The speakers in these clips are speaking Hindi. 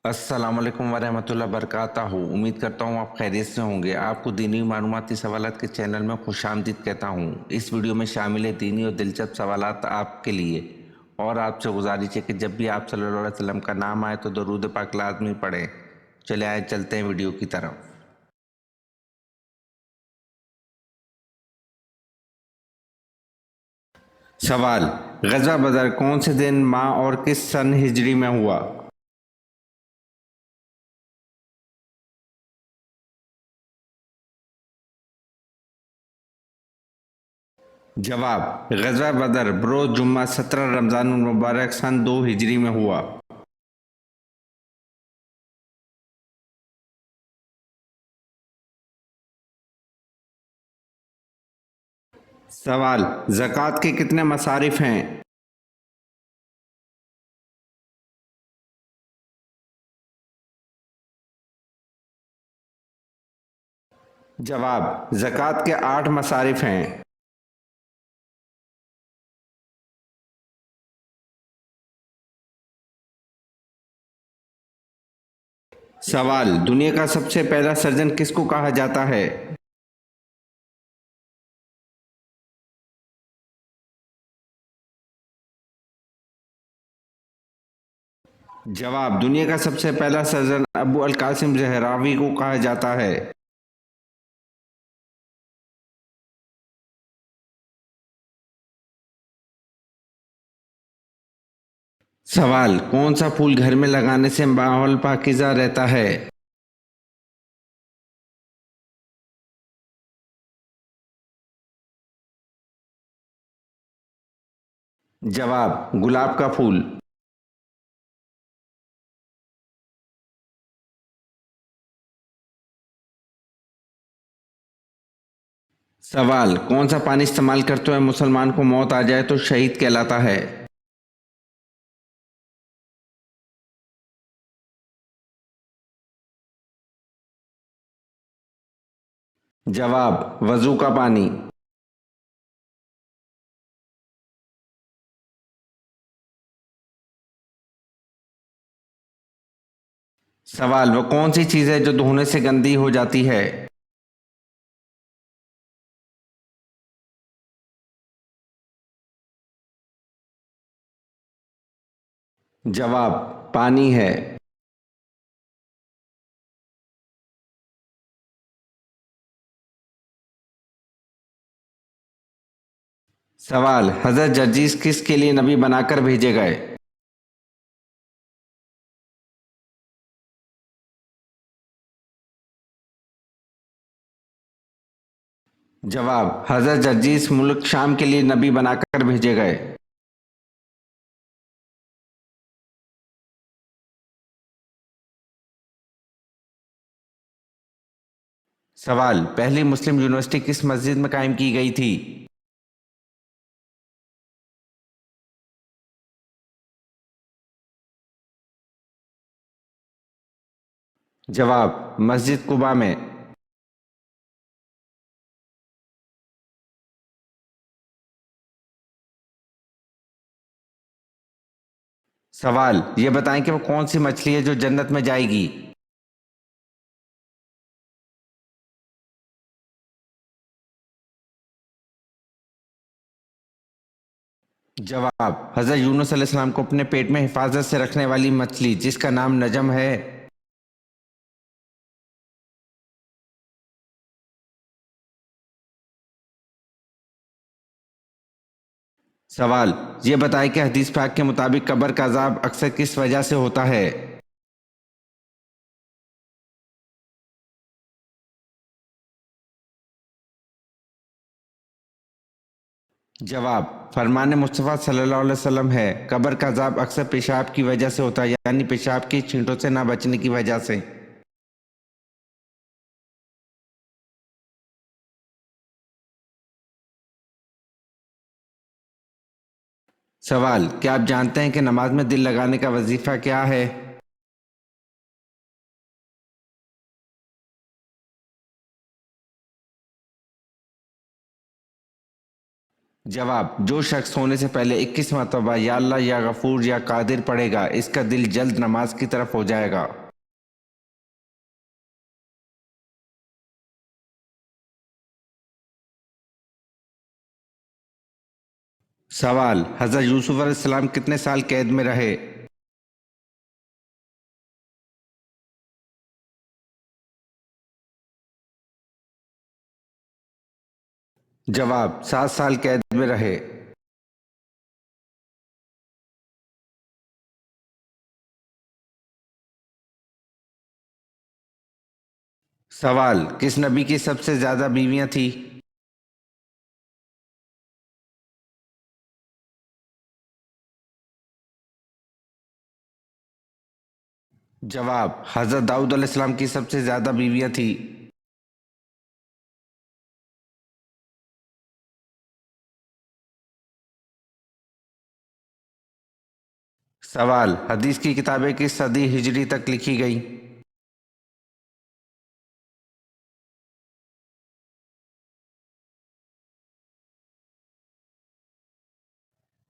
अस्सलाम वालेकुम वरहमतुल्लाह बरकातहू। उम्मीद करता हूँ आप खैरियत से होंगे। आपको दीनी मालूमाती सवालात के चैनल में खुशामदीद कहता हूँ। इस वीडियो में शामिल है दीनी और दिलचस्प सवालात आपके लिए। और आपसे गुजारिश है कि जब भी आप सल्लल्लाहु अलैहि वसल्लम का नाम आए तो दरूद पाक लाजमी पढ़ें। चले आए चलते हैं वीडियो की तरफ। सवाल: गज़वा बदर कौन से दिन, माह और किस सन हिजरी में हुआ? जवाब: गज़वा बदर बरोज़ जुम्मा 17 रमज़ानुल मुबारक सन 2 हिजरी में हुआ। सवाल: ज़कात के कितने मसारिफ हैं? जवाब: ज़कात के 8 मसारिफ हैं। सवाल: दुनिया का सबसे पहला सर्जन किसको कहा जाता है? जवाब: दुनिया का सबसे पहला सर्जन अबू अल कासिम ज़हरावी को कहा जाता है। सवाल: कौन सा फूल घर में लगाने से माहौल पाकीज़ा रहता है? जवाब: गुलाब का फूल। सवाल: कौन सा पानी इस्तेमाल करते हुए मुसलमान को मौत आ जाए तो शहीद कहलाता है? जवाब: वजू का पानी। सवाल: वो कौन सी चीज़ है जो धोने से गंदी हो जाती है? जवाब: पानी है। सवाल: हज़रत जर्जीस किसके लिए नबी बनाकर भेजे गए? जवाब: हज़रत जर्जीस मुल्क शाम के लिए नबी बनाकर भेजे गए। सवाल: पहली मुस्लिम यूनिवर्सिटी किस मस्जिद में कायम की गई थी? जवाब: मस्जिद कुबा में। सवाल: ये बताएं कि वो कौन सी मछली है जो जन्नत में जाएगी? जवाब: हज़रत यूनुस अलैहिस्सलाम को अपने पेट में हिफाजत से रखने वाली मछली जिसका नाम नजम है। सवाल: ये बताएं कि हदीस पाक के मुताबिक कब्र का अजाब अक्सर किस वजह से होता है? जवाब: फरमान मुस्तफ़ा सल्लल्लाहु अलैहि वसल्लम है, कब्र का अजाब अक्सर पेशाब की वजह से होता है, यानी पेशाब की छींटों से ना बचने की वजह से। सवाल: क्या आप जानते हैं कि नमाज में दिल लगाने का वजीफा क्या है? जवाब, जो शख्स सोने से पहले 21 मरतबा या अल्लाह या गफूर या कादिर पढ़ेगा, इसका दिल जल्द नमाज की तरफ हो जाएगा। सवाल, हजरत यूसुफ अलैहिस्सलाम कितने साल कैद में रहे? जवाब, 7 साल कैद में रहे। सवाल, किस नबी की सबसे ज्यादा बीवियां थी? जवाब, हजरत दाऊद अलैहिस्सलाम की सबसे ज्यादा बीवियां थी। सवाल, हदीस की किताबें किस सदी हिजरी तक लिखी गई?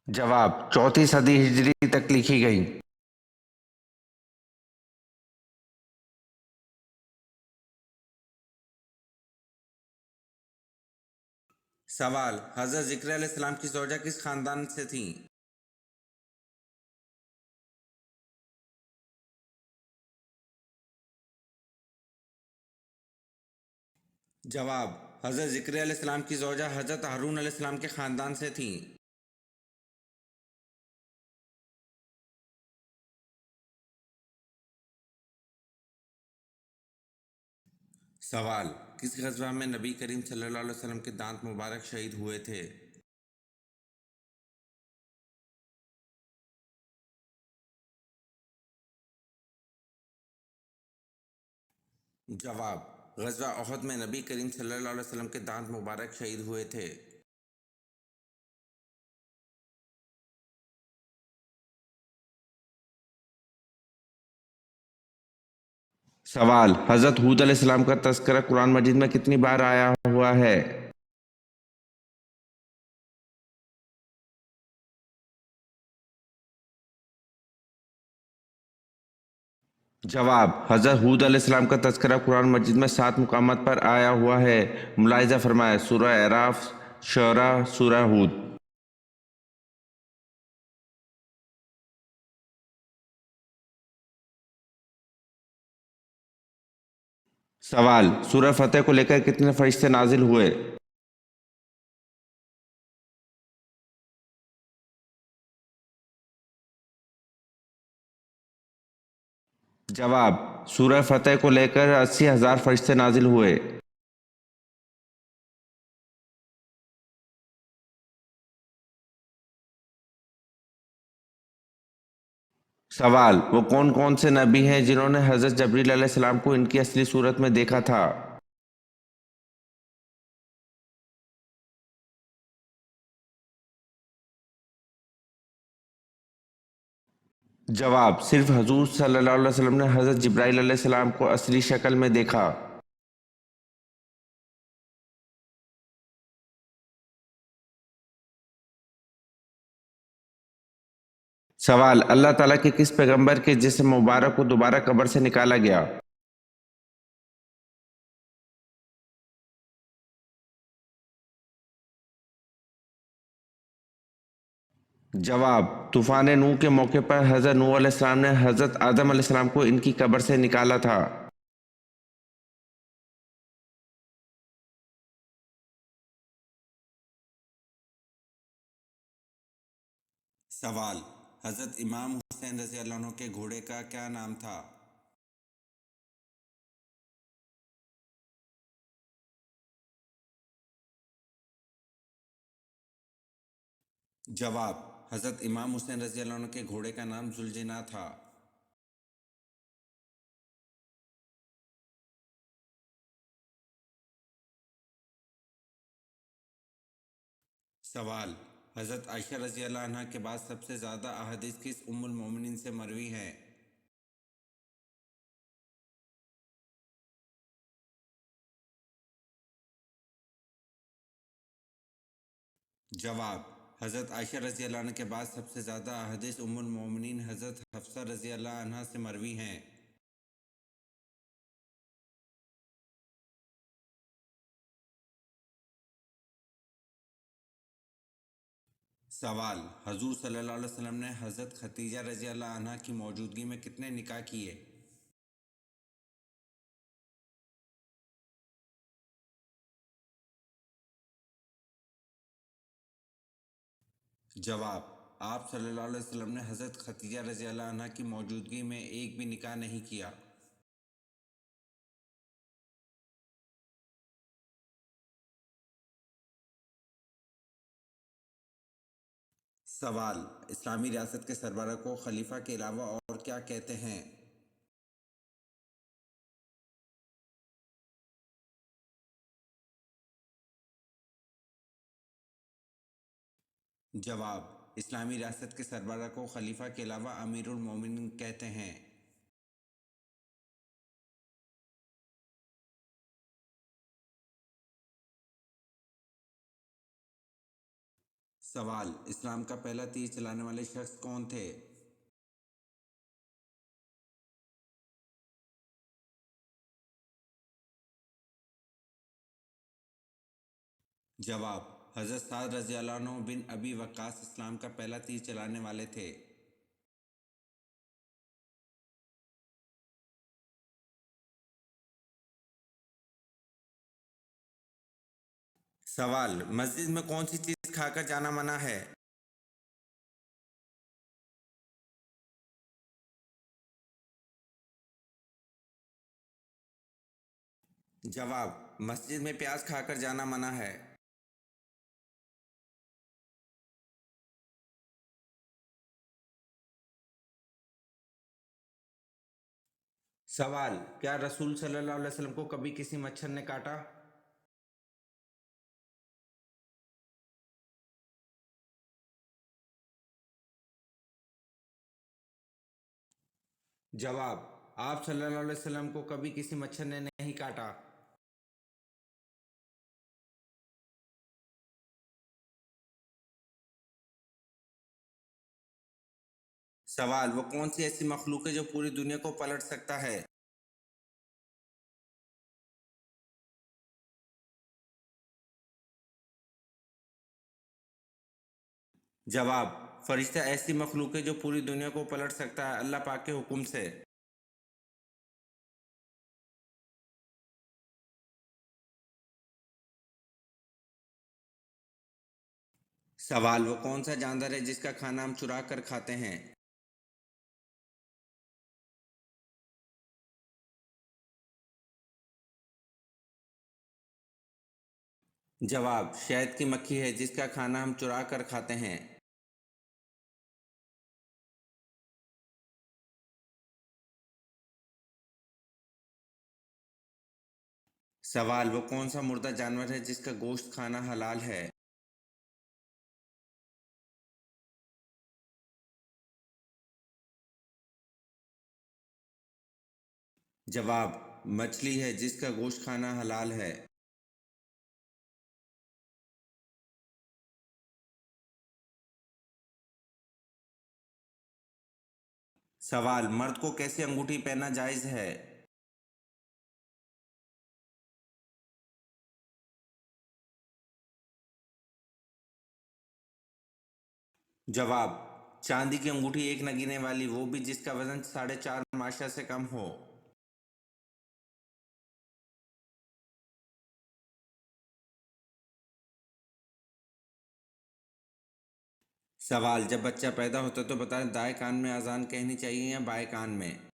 जवाब, चौथी सदी हिजरी तक लिखी गई। सवाल, हजरत जिक्र अलैहिस्सलाम की ज़ौजा किस खानदान से थी? जवाब, हजरत जिक्र अलैहिस्सलाम की ज़ौजा हजरत हारून अलैहिस्सलाम के खानदान से थी। सवाल, किस गज़वा में नबी करीम सल्लल्लाहु अलैहि वसल्लम के दांत मुबारक शहीद हुए थे? जवाब, गज़वा उहद में नबी करीम सल्लल्लाहु अलैहि वसल्लम के दांत मुबारक शहीद हुए थे। सवाल, हजरत हूद अलैहिस्सलाम का तज़किरा कुरान मजीद में कितनी बार आया हुआ है? जवाब, हजरत हूद अलैहिस्सलाम का तज़किरा कुरान मजीद में 7 मुकामात पर आया हुआ है। मुलाहिज़ा फरमाए, सूरह अराफ, शूरा, सूरह हूद। सवाल, सूरह फतेह को लेकर कितने फरिश्ते नाजिल हुए? जवाब, सूरह फतेह को लेकर 80,000 फरिश्ते नाजिल हुए। सवाल, वो कौन कौन से नबी हैं जिन्होंने हजरत जबरील अलैहिस्सलाम को इनकी असली सूरत में देखा था? जवाब, सिर्फ हजूर सल्लल्लाहु अलैहि वसल्लम ने हजरत जिब्राइल अलैहिस्सलाम को असली शक्ल में देखा। सवाल, अल्लाह ताला के किस पैगंबर के जिस्म मुबारक को दोबारा कब्र से निकाला गया? जवाब, तूफान नूह के मौके पर हजरत नूह अलैहिस्सलाम ने हजरत आदम अलैहिस्सलाम को इनकी कब्र से निकाला था। सवाल, हजरत इमाम हुसैन रज़ी अल्लाह अन्हु के घोड़े का क्या नाम था? जवाब, हजरत इमाम हुसैन रज़ी अल्लाह अन्हु के घोड़े का नाम जुलजिना था। सवाल, हजरत आयशा रज़ी अल्लाह अन्हा के बाद सबसे ज़्यादा अहादीस किस उम्मुल मोमिनीन से मरवी हैं? जवाब, हज़रत आयशा रज़ी अल्लाह अन्हा के बाद सबसे ज़्यादा हदीस उम्मुल मोमिनीन हज़रत हफ्सा रज़ी अल्लाह अन्हा से मरवी हैं। सवाल, हजूर सल्लल्लाहु अलैहि वसल्लम ने हज़रत खतीजा रज़ी अल्लाह अन्हा की मौजूदगी में कितने निकाह किए? जवाब, आप सल्लल्लाहु अलैहि वसल्लम ने हज़रत खतीजा रज़ी अल्लाह अन्हा की मौजूदगी में एक भी निकाह नहीं किया। सवाल, इस्लामी रियासत के सरबराह को खलीफा के अलावा और क्या कहते हैं? जवाब, इस्लामी रियासत के सरबराह को खलीफा के अलावा अमीरुल मोमिनीन कहते हैं। सवाल, इस्लाम का पहला तीर चलाने वाले शख्स कौन थे? जवाब, हज़रत साद रज़ी अल्लाह अन्हु बिन अबी वक्कास इस्लाम का पहला तीर चलाने वाले थे। सवाल, मस्जिद में कौन सी चीज़ खाकर जाना मना है? जवाब, मस्जिद में प्याज खाकर जाना मना है। सवाल, क्या रसूल सल्लल्लाहु अलैहि वसल्लम को कभी किसी मच्छर ने काटा? जवाब, आप सल्लल्लाहु अलैहि वसल्लम को कभी किसी मच्छर ने नहीं काटा। सवाल, वो कौन सी ऐसी मखलूक है जो पूरी दुनिया को पलट सकता है? जवाब, फरिश्ता ऐसी मखलूक है जो पूरी दुनिया को पलट सकता है अल्लाह पाक के हुक्म से। सवाल, वो कौन सा जानवर है जिसका खाना हम चुरा कर खाते हैं? जवाब, शहद की मक्खी है जिसका खाना हम चुरा कर खाते हैं। सवाल, वो कौन सा मुर्दा जानवर है जिसका गोश्त खाना हलाल है? जवाब, मछली है जिसका गोश्त खाना हलाल है। सवाल, मर्द को कैसी अंगूठी पहनना जायज़ है? जवाब, चांदी की अंगूठी एक नगीने वाली, वो भी जिसका वजन 4.5 माशा से कम हो। सवाल, जब बच्चा पैदा होता है तो बताएं दाएं कान में अजान कहनी चाहिए या बाएं कान में?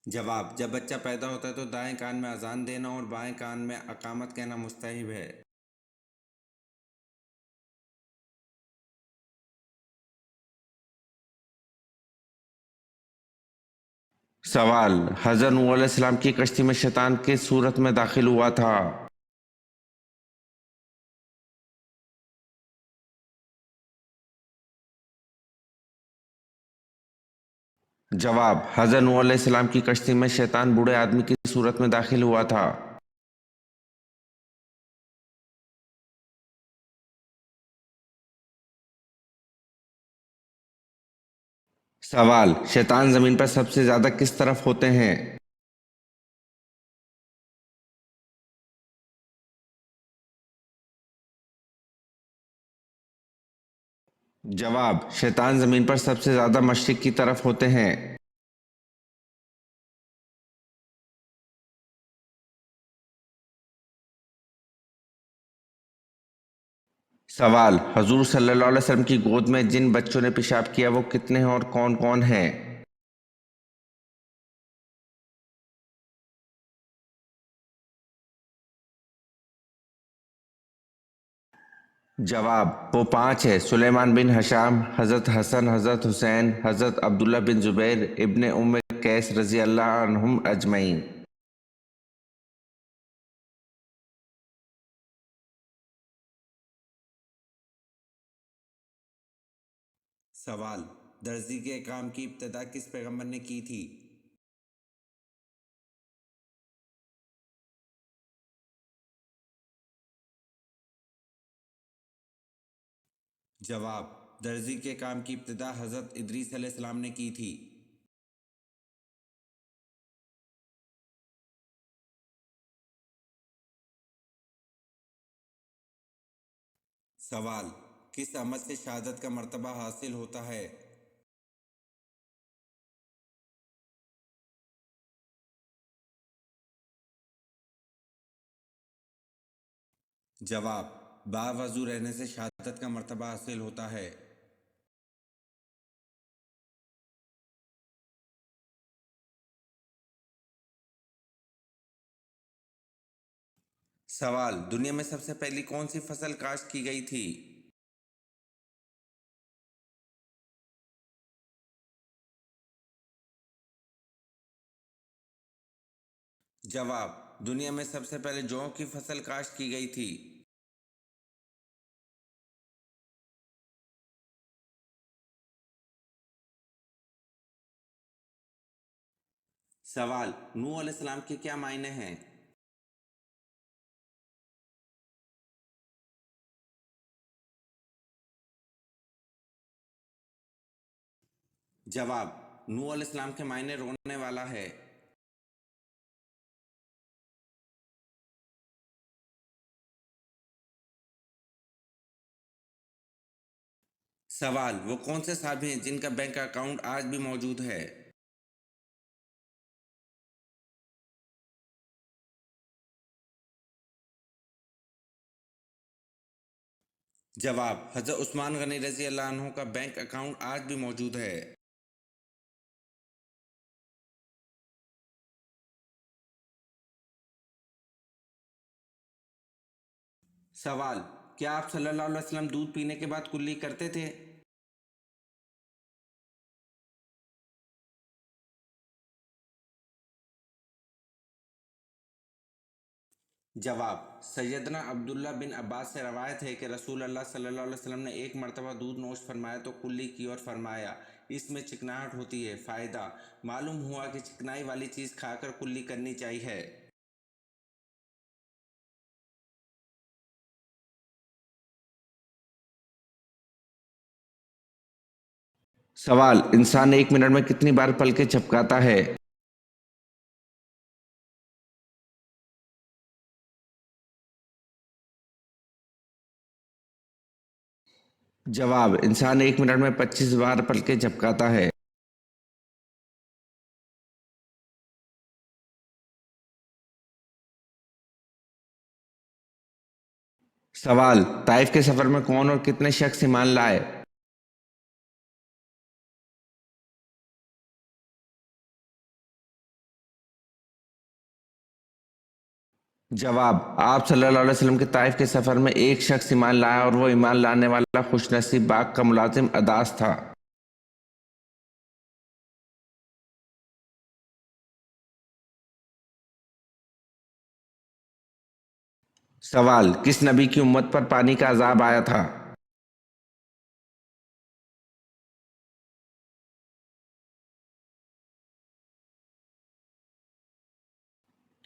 जवाब, जब बच्चा पैदा होता है तो दाएं कान में अजान देना और बाएं कान में अकामत कहना मुस्तहिब है। सवाल, हज़रत नूह अलैहिस्सलाम की कश्ती में शैतान किस सूरत में दाखिल हुआ था? जवाब, हज़रत नूह अलैहिस्सलाम की कश्ती में शैतान बूढ़े आदमी की सूरत में दाखिल हुआ था। सवाल, शैतान जमीन पर सबसे ज्यादा किस तरफ होते हैं? जवाब, शैतान जमीन पर सबसे ज्यादा मशरिक की तरफ होते हैं। सवाल, हजूर सल्लल्लाहु अलैहि वसल्लम की गोद में जिन बच्चों ने पेशाब किया वो कितने हैं और कौन कौन हैं? जवाब, वो पांच है। सुलेमान बिन हशाम, हजरत हसन, हजरत हुसैन, हजरत अब्दुल्ला बिन जुबैर, इब्ने उम्मे कैस रजी अल्लाह अन्हुम अजमईन। सवाल, दर्जी के काम की इब्तिदा किस पैगंबर ने की थी? जवाब, दर्जी के काम की इब्तिदा हजरत इदरीस अलैहिस्सलाम ने की थी। सवाल, किस अमल से शहादत का मर्तबा हासिल होता है? जवाब, बावजू रहने से शहादत का मर्तबा हासिल होता है। सवाल, दुनिया में सबसे पहली कौन सी फसल काश्त की गई थी? जवाब, दुनिया में सबसे पहले जौ की फसल काश्त की गई थी। सवाल, नूह अलैहिस्सलाम के क्या मायने हैं? जवाब, नूह अलैहिस्सलाम के मायने रोने वाला है। सवाल, वो कौन से साहब हैं जिनका बैंक अकाउंट आज भी मौजूद है? जवाब, हजरत उस्मान गनी रजी अल्लाह अन्हु का बैंक अकाउंट आज भी मौजूद है। सवाल, क्या आप सल्लल्लाहु अलैहि वसल्लम दूध पीने के बाद कुल्ली करते थे? जवाब, सैयदना अब्दुल्ला बिन अब्बास से रवायत है कि रसूल अल्लाह सल्लल्लाहु अलैहि वसल्लम ने एक मरतबा दूध नोश फरमाया तो कुल्ली की और फरमाया, इसमें चिकनाहट होती है। फ़ायदा, मालूम हुआ कि चिकनाई वाली चीज़ खाकर कुल्ली करनी चाहिए। सवाल, इंसान एक मिनट में कितनी बार पलकें झपकाता है? जवाब, इंसान एक मिनट में 25 बार पलकें झपकाता है। सवाल, ताइफ के सफर में कौन और कितने शख्स ईमान लाए? जवाब, आप सल्लल्लाहु अलैहि वसल्लम के ताइफ के सफर में एक शख्स ईमान लाया और वो ईमान लाने वाला खुशनसीब बाग का मुलाजिम अदास था। सवाल, किस नबी की उम्मत पर पानी का अजाब आया था?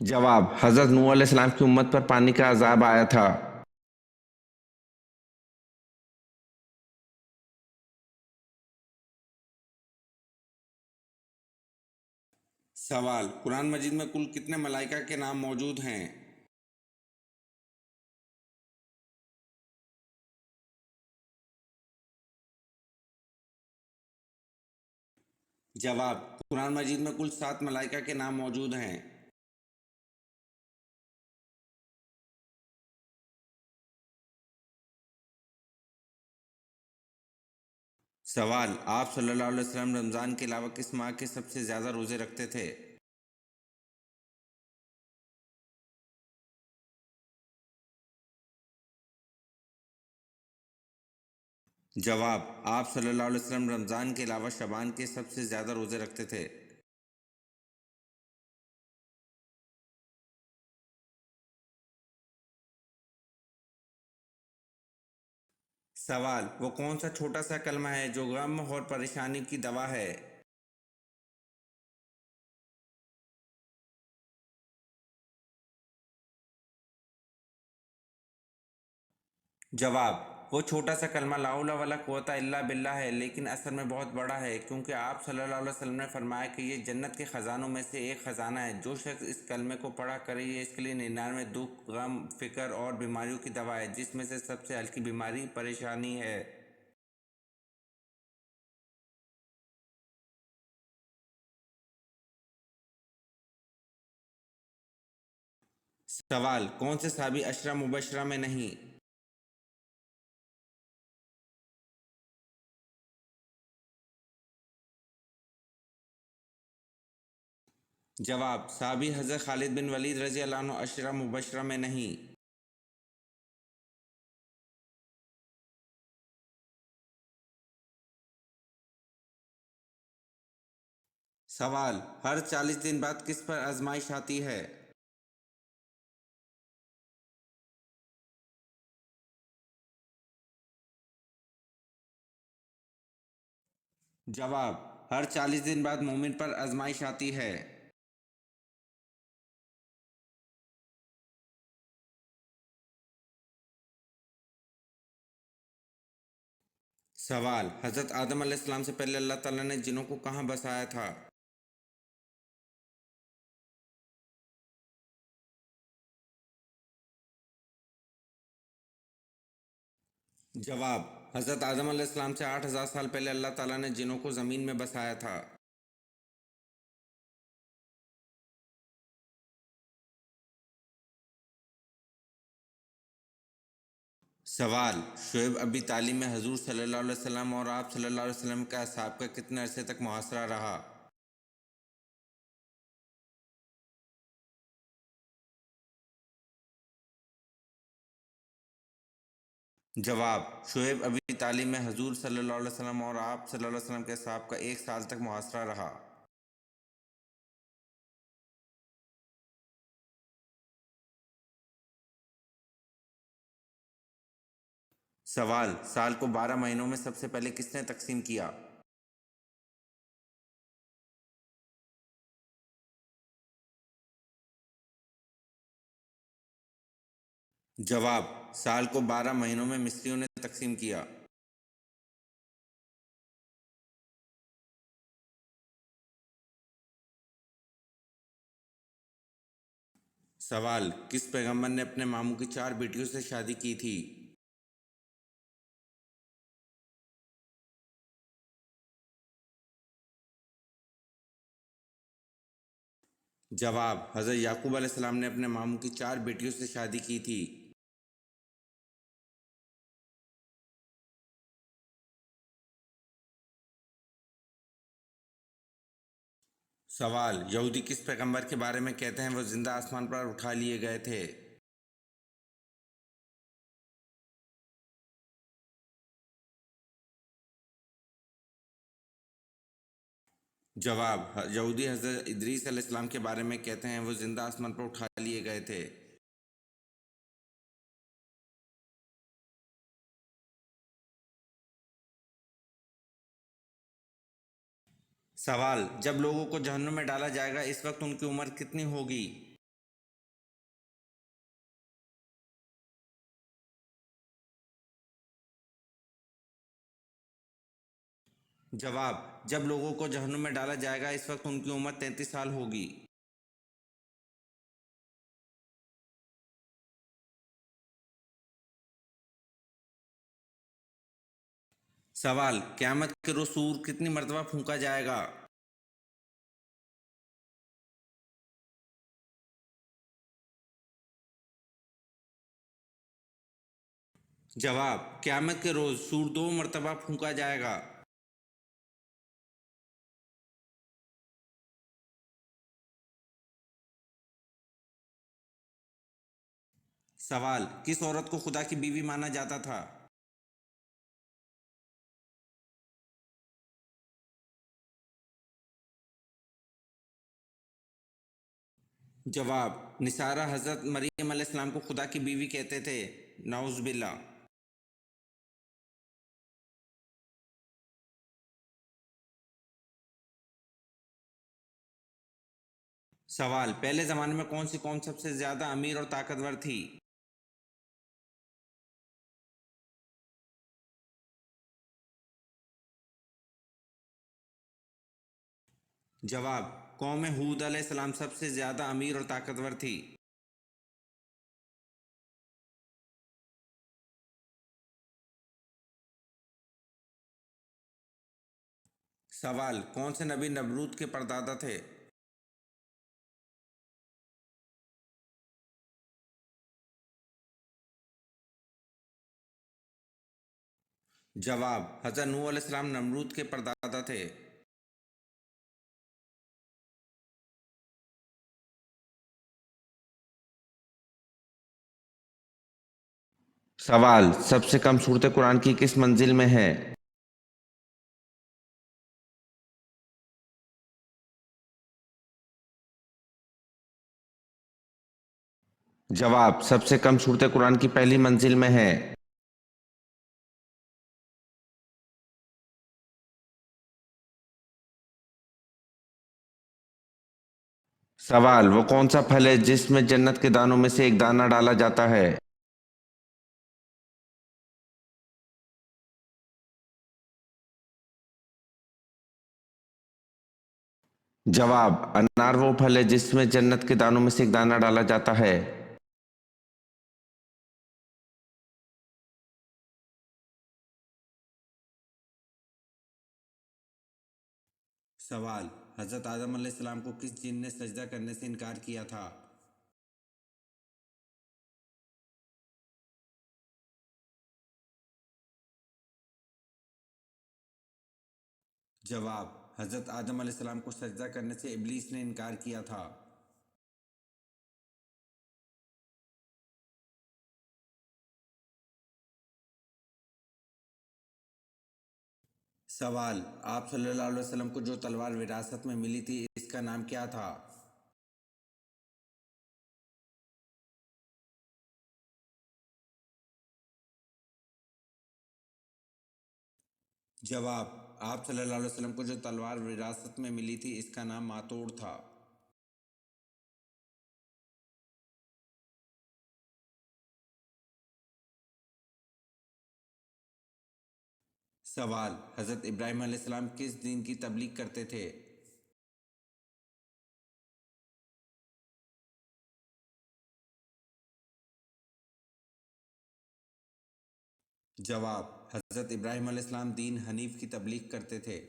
जवाब, हजरत नूह अलैहिस्सलाम की उम्मत पर पानी का अजाब आया था। सवाल, कुरान मजीद में कुल कितने मलाइका के नाम मौजूद हैं? जवाब, कुरान मजीद में कुल 7 मलाइका के नाम मौजूद हैं। सवाल, आप सल्लल्लाहु अलैहि वसल्लम रमज़ान के अलावा किस माह के सबसे ज़्यादा रोज़े रखते थे? जवाब, आप सल्लल्लाहु अलैहि वसल्लम रमज़ान के अलावा शबान के सबसे ज़्यादा रोज़े रखते थे। सवाल, वो कौन सा छोटा सा कलमा है जो गम और परेशानी की दवा है? जवाब, वो छोटा सा कलमा ला हौला वला कुव्वता इल्ला बिल्लाह है, लेकिन असल में बहुत बड़ा है, क्योंकि आप सल्लल्लाहु अलैहि वसल्लम ने फरमाया कि ये जन्नत के ख़जानों में से एक ख़जाना है। जो शख्स इस कलमे को पढ़ा करे, ये इसके लिए 99 दुख, गम, फिक्र और बीमारियों की दवा है, जिसमें से सबसे हल्की बीमारी परेशानी है। सवाल, कौन से सहाबी अशरा मुबशरा में नहीं? जवाब, सहाबी हज़रत खालिद बिन वलीद रज़ी अल्लाह अन्हु अशरा मुबशरा में नहीं। सवाल, हर 40 दिन बाद किस पर आजमाइश आती है? जवाब, हर 40 दिन बाद मोमिन पर आजमाइश आती है। सवाल, हज़रत आदम अलैहिस्सलाम से पहले अल्लाह ताला ने जिनों को कहाँ बसाया था? जवाब, हज़रत आदम अलैहिस्सलाम से 8000 साल पहले अल्लाह ताला ने जिनों को ज़मीन में बसाया था। सवाल, शुएब अबी तालिब में हजूर सल्लल्लाहु अलैहि वसल्लम और आप सल्लल्लाहु अलैहि वसल्लम का असहाब का कितने अरसे तक मुहासरा रहा? जवाब, शुएब अबी तालिब में हजूर सल्लल्लाहु अलैहि वसल्लम और आप सल्लल्लाहु अलैहि वसल्लम के असहाब का 1 साल तक मुहासरा रहा। सवाल, साल को 12 महीनों में सबसे पहले किसने तकसीम किया? जवाब, साल को 12 महीनों में मिस्रियों ने तकसीम किया। सवाल, किस पैगंबर ने अपने मामू की 4 बेटियों से शादी की थी? जवाब, हज़रत याकूब अलैहिस्सलाम ने अपने मामू की 4 बेटियों से शादी की थी। सवाल, यहूदी किस पैगंबर के बारे में कहते हैं वो जिंदा आसमान पर उठा लिए गए थे? जवाब, यहूदी हज़रत इदरीस अलैहिस्सलाम के बारे में कहते हैं वो जिंदा आसमान पर उठा लिए गए थे। सवाल, जब लोगों को जहन्नुम में डाला जाएगा, इस वक्त उनकी उम्र कितनी होगी? जवाब, जब लोगों को जहन्नुम में डाला जाएगा इस वक्त उनकी उम्र 33 साल होगी। सवाल, क़यामत के रोज़ सूर कितनी मर्तबा फूंका जाएगा? जवाब, क़यामत के रोज़ सूर 2 मर्तबा फूंका जाएगा। सवाल, किस औरत को खुदा की बीवी माना जाता था? जवाब, निसारा हज़रत मरियम अलैहिस्सलाम को खुदा की बीवी कहते थे। नाउज़ बिल्लाह। सवाल, पहले ज़माने में कौन सी कौम सबसे ज़्यादा अमीर और ताकतवर थी? जवाब, कौम हूद अलैहिस्सलाम सबसे ज़्यादा अमीर और ताकतवर थी। सवाल, कौन से नबी नमरूद के परदादा थे? जवाब, हज़रत नूह अलैहिस्सलाम नमरूद के परदादा थे। सवाल, सबसे कम सूरत कुरान की किस मंजिल में है? जवाब, सबसे कम सूरत कुरान की पहली मंजिल में है। सवाल, वो कौन सा फल है जिसमें जन्नत के दानों में से एक दाना डाला जाता है? जवाब, अनार वो फल है जिसमें जन्नत के दानों में से एक दाना डाला जाता है। सवाल, हज़रत आदम अलैहिस्सलाम को किस जिन ने सजदा करने से इनकार किया था? जवाब, हज़रत आदम अलैहिस्सलाम को सजदा करने से इब्लीस ने इनकार किया था। सवाल, आप सल्लल्लाहु अलैहि वसल्लम को जो तलवार विरासत में मिली थी इसका नाम क्या था? जवाब, आप सल्लल्लाहु अलैहि वसल्लम को जो तलवार विरासत में मिली थी इसका नाम मातोड़ था। सवाल, हज़रत इब्राहीम अलैहिस्सलाम किस दीन की तबलीग करते थे? जवाब, हज़रत इब्राहीम अलैहिस्सलाम दीन हनीफ की तबलीग करते थे।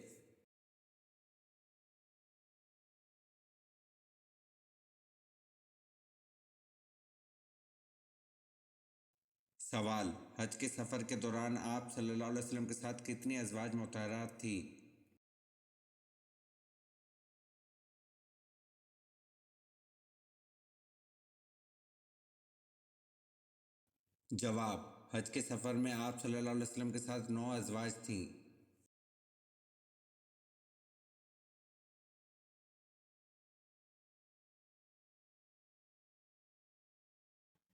सवाल, हज के सफ़र के दौरान आप सल्लल्लाहु अलैहि वसल्लम के साथ कितनी अज़वाज मुतहहरात थी? जवाब, हज के सफ़र में आप सल्लल्लाहु अलैहि वसल्लम के साथ 9 अज़वाज थीं।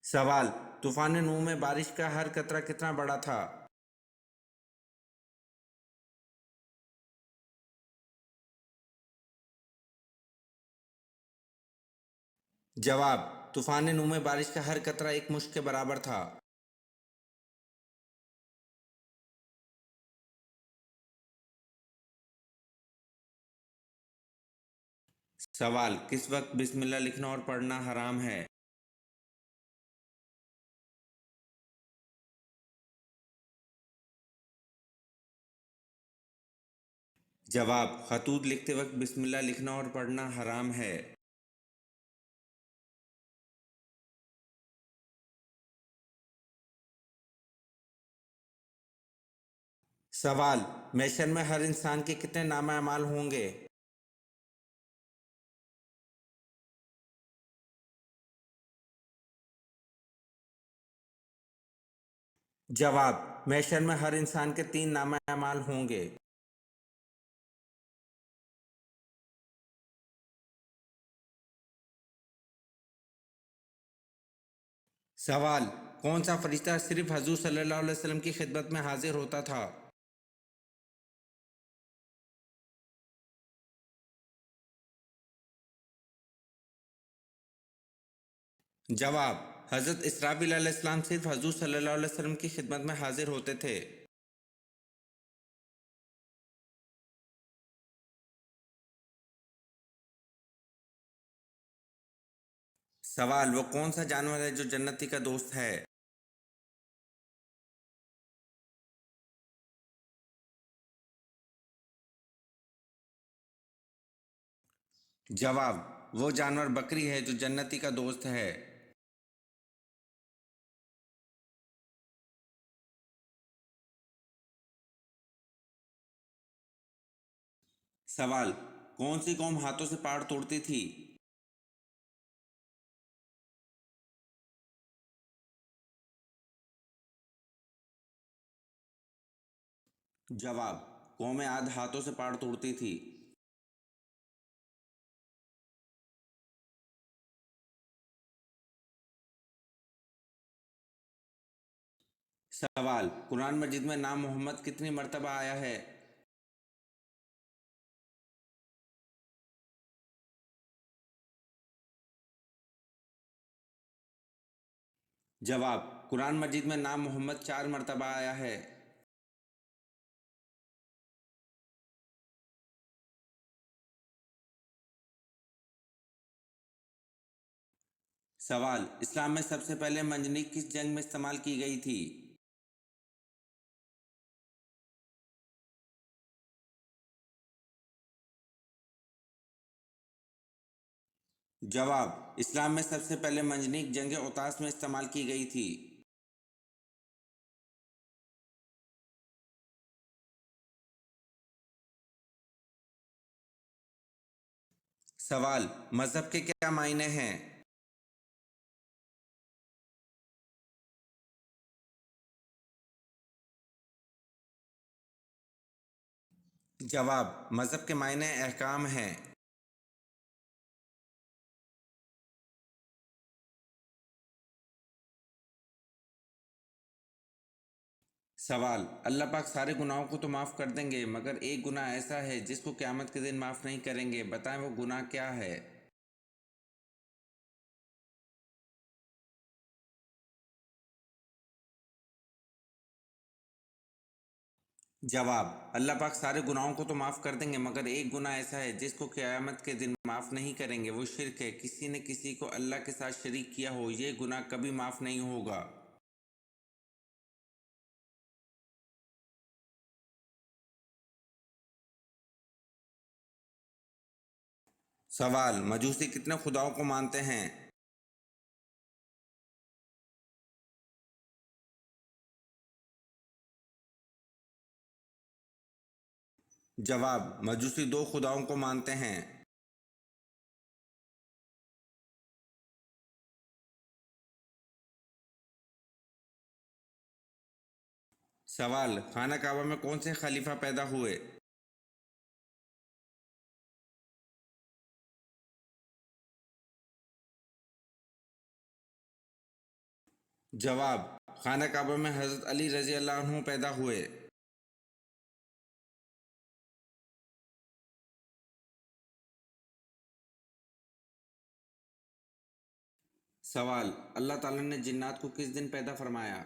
सवाल, तूफान नूह में बारिश का हर कतरा कितना बड़ा था? जवाब, तूफान नूह में बारिश का हर कतरा एक मुश्क के बराबर था। सवाल, किस वक्त बिस्मिल्लाह लिखना और पढ़ना हराम है? जवाब, खतूत लिखते वक्त बिस्मिल्लाह लिखना और पढ़ना हराम है। सवाल, महशर में हर इंसान के कितने नामा अमाल होंगे? जवाब, महशर में हर इंसान के 3 नामा अमाल होंगे। सवाल, कौन सा फरिश्ता सिर्फ हजूर सल्लल्लाहु अलैहि वसल्लम की खिदमत में हाजिर होता था? जवाब, हजरत इसराफील अलैहिस्सलाम सिर्फ हजूर सल्लल्लाहु अलैहि वसल्लम की खिदमत में हाजिर होते थे। सवाल, वो कौन सा जानवर है जो जन्नती का दोस्त है? जवाब, वो जानवर बकरी है जो जन्नती का दोस्त है। सवाल, कौन सी कौम हाथों से पहाड़ तोड़ती थी? जवाब, कौम आद हाथों से पहाड़ तोड़ती थी। सवाल, कुरान मजीद में नाम मोहम्मद कितनी मर्तबा आया है? जवाब, कुरान मजीद में नाम मोहम्मद 4 मर्तबा आया है। सवाल, इस्लाम में सबसे पहले मंजनीक किस जंग में इस्तेमाल की गई थी? जवाब, इस्लाम में सबसे पहले मंजनीक जंग उतास में इस्तेमाल की गई थी। सवाल, मजहब के क्या मायने हैं? जवाब, मजहब के मायने अहकाम हैं। सवाल, अल्लाह पाक सारे गुनाहों को तो माफ़ कर देंगे मगर एक गुनाह ऐसा है जिसको क़यामत के दिन माफ़ नहीं करेंगे, बताएं वो गुनाह क्या है? जवाब, अल्लाह पाक सारे गुनाहों को तो माफ़ कर देंगे मगर एक गुनाह ऐसा है जिसको क़यामत के दिन माफ़ नहीं करेंगे, वो शिर्क है। किसी ने किसी को अल्लाह के साथ शरीक किया हो, ये गुनाह कभी माफ़ नहीं होगा। सवाल, मजूसी कितने खुदाओं को मानते हैं? जवाब, मजूसी 2 खुदाओं को मानते हैं। सवाल, खाना काबा में कौन से खलीफा पैदा हुए? जवाब, खाना काबा में हज़रत अली रज़ी अल्लाह अन्हु पैदा हुए। सवाल, अल्लाह ताला ने जिन्नात को किस दिन पैदा फरमाया?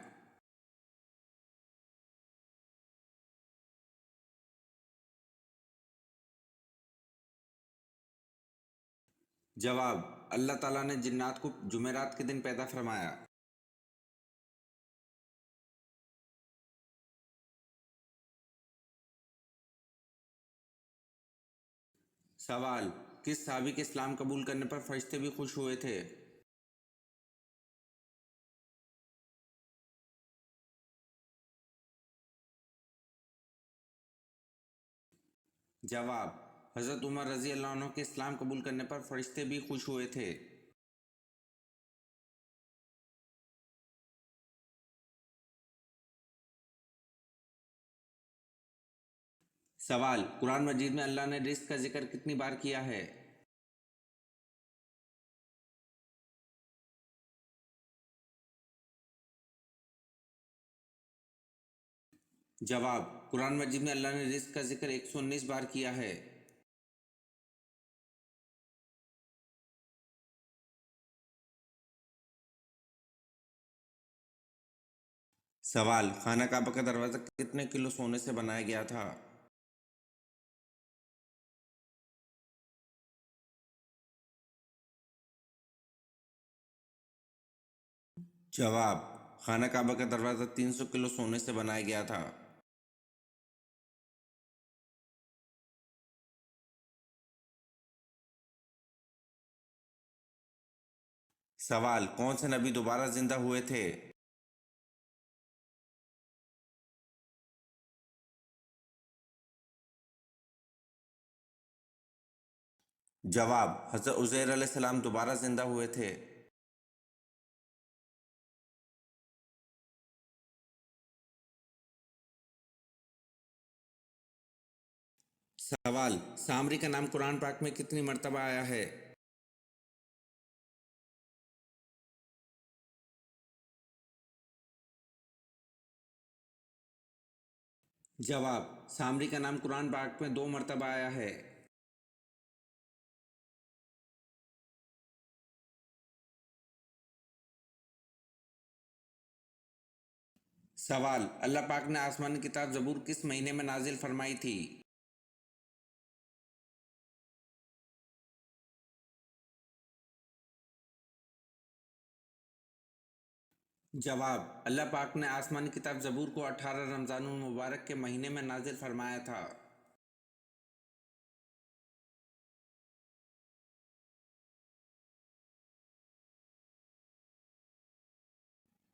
जवाब, अल्लाह ताला ने जिन्नात को जुमेरात के दिन पैदा फरमाया। सवाल, किस सहाबी के इस्लाम कबूल करने पर फरिश्ते भी खुश हुए थे? जवाब, हज़रत उमर रज़ी अल्लाह अन्हु के इस्लाम कबूल करने पर फरिश्ते भी खुश हुए थे। सवाल, कुरान मजीद में अल्लाह ने रिस्क का जिक्र कितनी बार किया है? जवाब, कुरान मजीद में अल्लाह ने रिस्क का जिक्र 119 बार किया है। सवाल, खाना काबा का दरवाज़ा कितने किलो सोने से बनाया गया था? जवाब, खाना काबा का दरवाज़ा 300 किलो सोने से बनाया गया था। सवाल, कौन से नबी दोबारा जिंदा हुए थे? जवाब, हज़रत उज़ैर अलैहिस्सलाम दोबारा जिंदा हुए थे। सवाल, सामरी का नाम कुरान पाक में कितनी मर्तबा आया है? जवाब, सामरी का नाम कुरान पाक में 2 मर्तबा आया है। सवाल, अल्लाह पाक ने आसमानी किताब ज़बूर किस महीने में नाजिल फरमाई थी? जवाब, अल्लाह पाक ने आसमानी किताब ज़बूर को 18 रमज़ानुल मुबारक के महीने में नाजिल फरमाया था।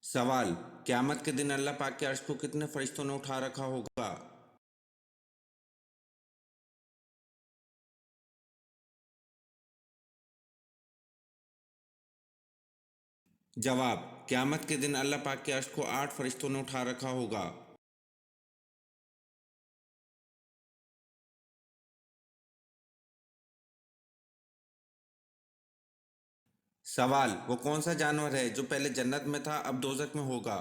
सवाल, क़यामत के दिन अल्लाह पाक के अर्श को कितने फरिश्तों ने उठा रखा होगा? जवाब, क़यामत के दिन अल्लाह पाक के अर्श को 8 फरिश्तों ने उठा रखा होगा। सवाल, वो कौन सा जानवर है जो पहले जन्नत में था अब दोज़ख में होगा?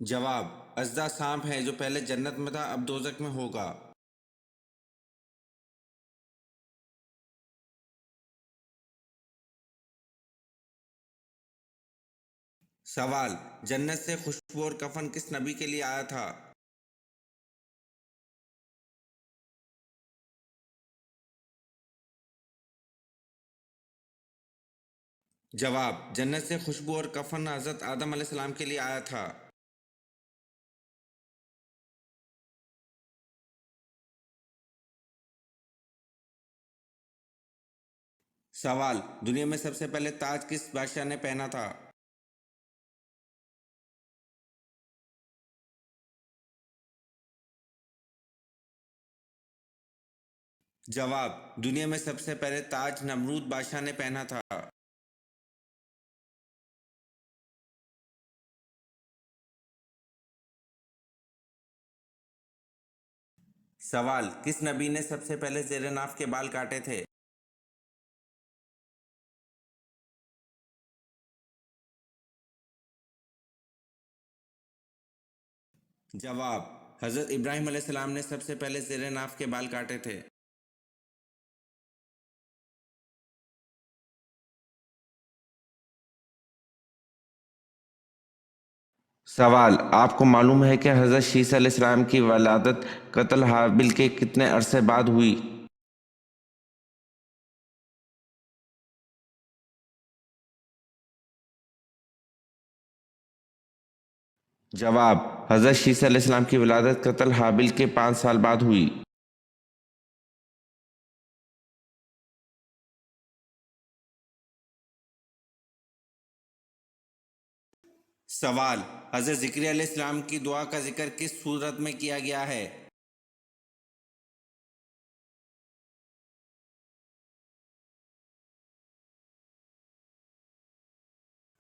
जवाब, अज़दा सांप है जो पहले जन्नत में था अब दोज़ख में होगा। सवाल, जन्नत से खुशबू और कफन किस नबी के लिए आया था? जवाब, जन्नत से खुशबू और कफन हज़रत आदम अलैहिस्सलाम के लिए आया था। सवाल, दुनिया में सबसे पहले ताज किस बादशाह ने पहना था? जवाब, दुनिया में सबसे पहले ताज नमरूद बादशाह ने पहना था। सवाल, किस नबी ने सबसे पहले ज़ेरे नाफ के बाल काटे थे? जवाब, हज़रत इब्राहीम अलैहिस्सलाम ने सबसे पहले ज़ेरे नाफ के बाल काटे थे। सवाल, आपको मालूम है कि हज़रत शीस अलैहिस्सलाम की वलादत कत्ल हाबिल के कितने अरसे बाद हुई? जवाब, हज़रत शीस अलैहिस्सलाम की वलादत कत्ल हाबिल के 5 साल बाद हुई। सवाल, हज़रत ज़िक्रिया अलैहिस्सलाम की दुआ का जिक्र किस सूरत में किया गया है?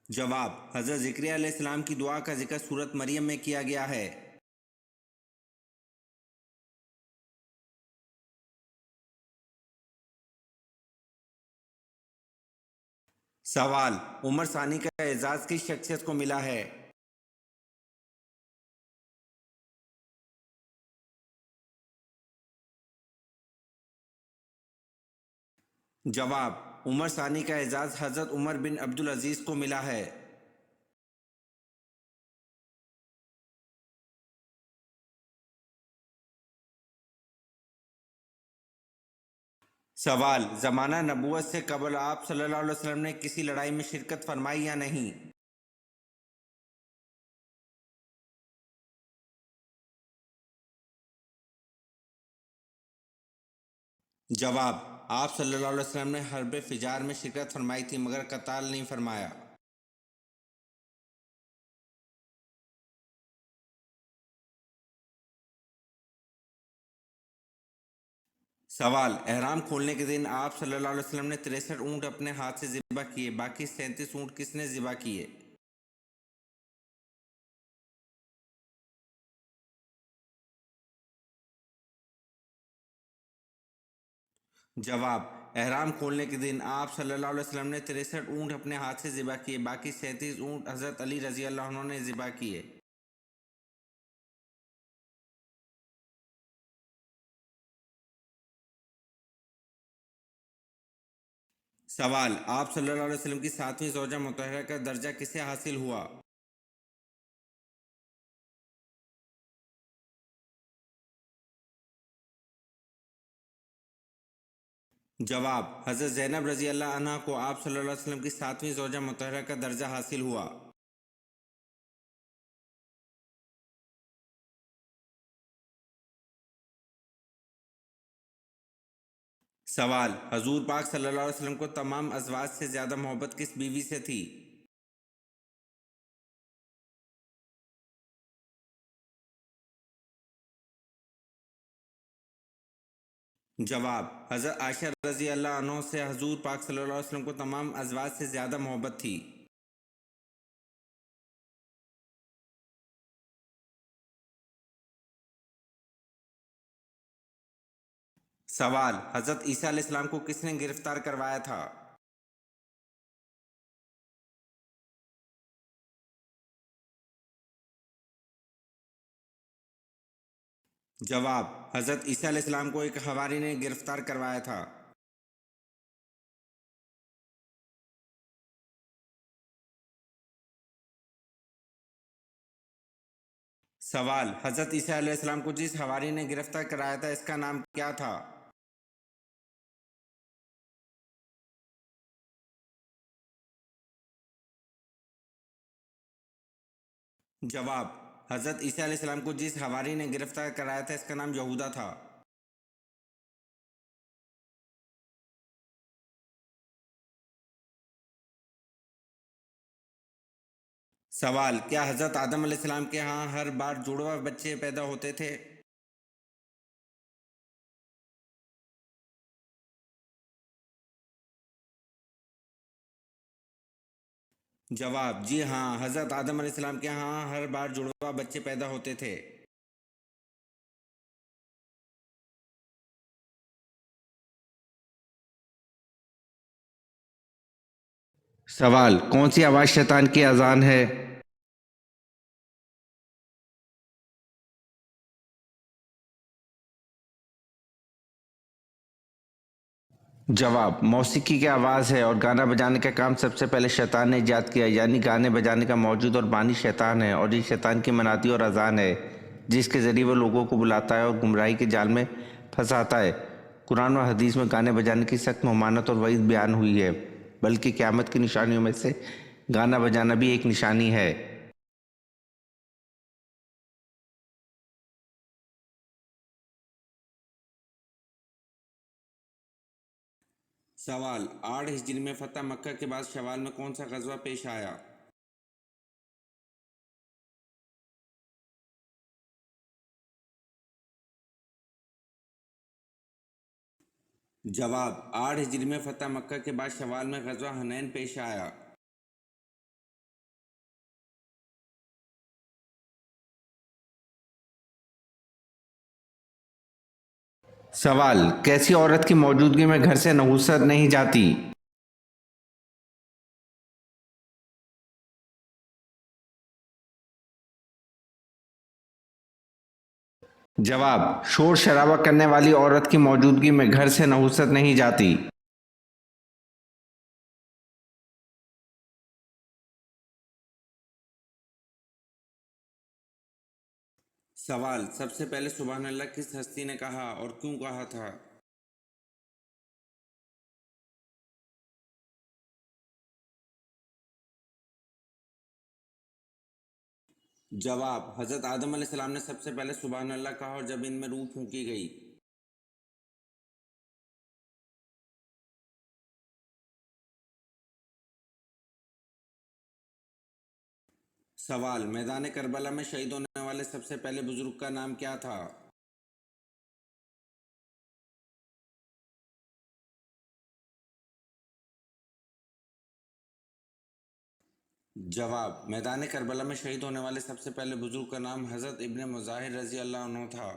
जवाब, हज़रत ज़िक्रिया अलैहिस्सलाम की दुआ का जिक्र सूरत मरियम में किया गया है। सवाल, उमर सानी का एजाज़ किस शख्सियत को मिला है? जवाब, उमर सानी का एजाज़ हज़रत उमर बिन अब्दुल अजीज़ को मिला है। सवाल, ज़माना नबूवत से कबल आप सल्लल्लाहु अलैहि वसल्लम ने किसी लड़ाई में शिरकत फरमाई या नहीं? जवाब, आप सल्लल्लाहु अलैहि वसल्लम ने हर्ब फिजार में शिरकत फरमाई थी मगर कताल नहीं फरमाया। सवाल, एहराम खोलने के दिन आप सल्लल्लाहु अलैहि वसल्लम ने 63 ऊँट अपने हाथ से ज़िबा किए, बाकी 37 ऊँट किसने ज़िबा किए? जवाब, एहराम खोलने के दिन आप सल्लल्लाहु अलैहि वसल्लम ने 63 ऊँट अपने हाथ से ज़िबा किए, बाकी 37 ऊँट हज़रत अली रज़ी अल्लाह अन्हु ने ज़िबा किए। सवाल, आप सल्लल्लाहु अलैहि वसल्लम की 7वीं ज़ौजा मुतहरा का दर्जा किसे हासिल हुआ? जवाब, हज़रत ज़ैनब रज़ी अल्लाह अन्हा को आप सल्लल्लाहु अलैहि वसल्लम की 7वीं ज़ौजा मुतहरा का दर्जा हासिल हुआ। सवाल, हजूर पाक सल्लल्लाहु अलैहि वसल्लम को तमाम अज़वाज से ज़्यादा मोहब्बत किस बीवी से थी? जवाब, हज़रत आयशा रज़ी अल्लाह अन्हा से हजूर पाक सल्लल्लाहु अलैहि वसल्लम को तमाम अज़वाज से ज़्यादा मोहब्बत थी। सवाल, हज़रत ईसा अलैहिस्सलाम को किसने गिरफ्तार करवाया था? जवाब, हज़रत ईसा अलैहिस्सलाम को एक हवारी ने गिरफ्तार करवाया था। सवाल, हज़रत ईसा अलैहिस्सलाम को जिस हवारी ने गिरफ्तार कराया था इसका नाम क्या था? जवाब, हज़रत ईसा अलैहिस्सलाम को जिस हवारी ने गिरफ्तार कराया था इसका नाम यहूदा था। सवाल, क्या हज़रत आदम अलैहिस्सलाम के यहाँ हर बार जुड़वा बच्चे पैदा होते थे? जवाब, जी हाँ, हज़रत आदम अलैहिस्सलाम के यहाँ हर बार जुड़वा बच्चे पैदा होते थे। सवाल, कौन सी आवाज़ शैतान की अजान है? जवाब, मौसीकी की आवाज़ है और गाना बजाने का काम सबसे पहले शैतान ने इजाद किया, यानी गाने बजाने का मौजूद और बानी शैतान है और ये शैतान की मनाती और अजान है जिसके ज़रिए वो लोगों को बुलाता है और गुमराही के जाल में फंसाता है। कुरान और हदीस में गाने बजाने की सख्त ममानत और वईद बयान हुई है, बल्कि क़यामत की निशानियों में से गाना बजाना भी एक निशानी है। सवाल, 8 हिजरी में फतह मक्का के बाद शवाल में कौन सा गज़वा पेश आया? जवाब, 8 हिजरी में फतह मक्का के बाद शवाल में गज़वा हनैन पेश आया। सवाल, कैसी औरत की मौजूदगी में घर से नहुसत नहीं जाती? जवाब, शोर शराबा करने वाली औरत की मौजूदगी में घर से नहुसत नहीं जाती। सवाल, सबसे पहले सुबहान अल्लाह किस हस्ती ने कहा और क्यों कहा था? जवाब, हज़रत आदम अलैहिस्सलाम ने सबसे पहले सुबहान अल्लाह कहा और जब इनमें रूह फूंकी गई। सवाल, मैदान करबला में शहीद होने वाले सबसे पहले बुजुर्ग का नाम क्या था? जवाब, मैदान करबला में शहीद होने वाले सबसे पहले बुजुर्ग का नाम हज़रत इब्ने मुज़ाहिर रज़ी अल्लाह अन्हु था।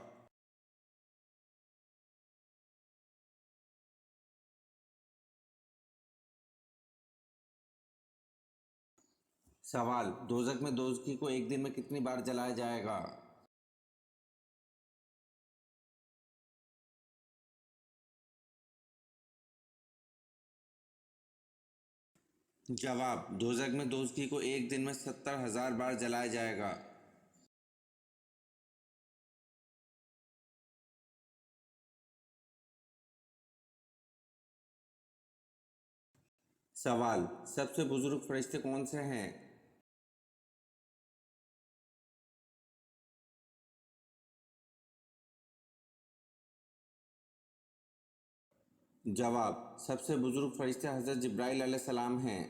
सवाल, दोज़ख में दोज़खी को एक दिन में कितनी बार जलाया जाएगा? जवाब, दोज़ख में दोज़खी को एक दिन में 70,000 बार जलाया जाएगा। सवाल, सबसे बुजुर्ग फरिश्ते कौन से हैं? जवाब, सबसे बुजुर्ग फरिश्ते हज़रत जिब्राइल अलैहिस्सलाम हैं।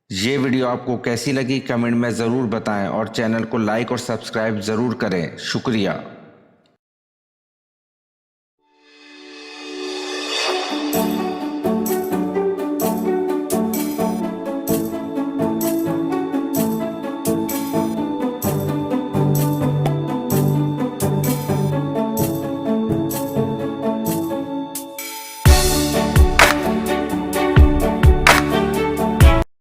ये वीडियो आपको कैसी लगी कमेंट में ज़रूर बताएं और चैनल को लाइक और सब्सक्राइब ज़रूर करें। शुक्रिया।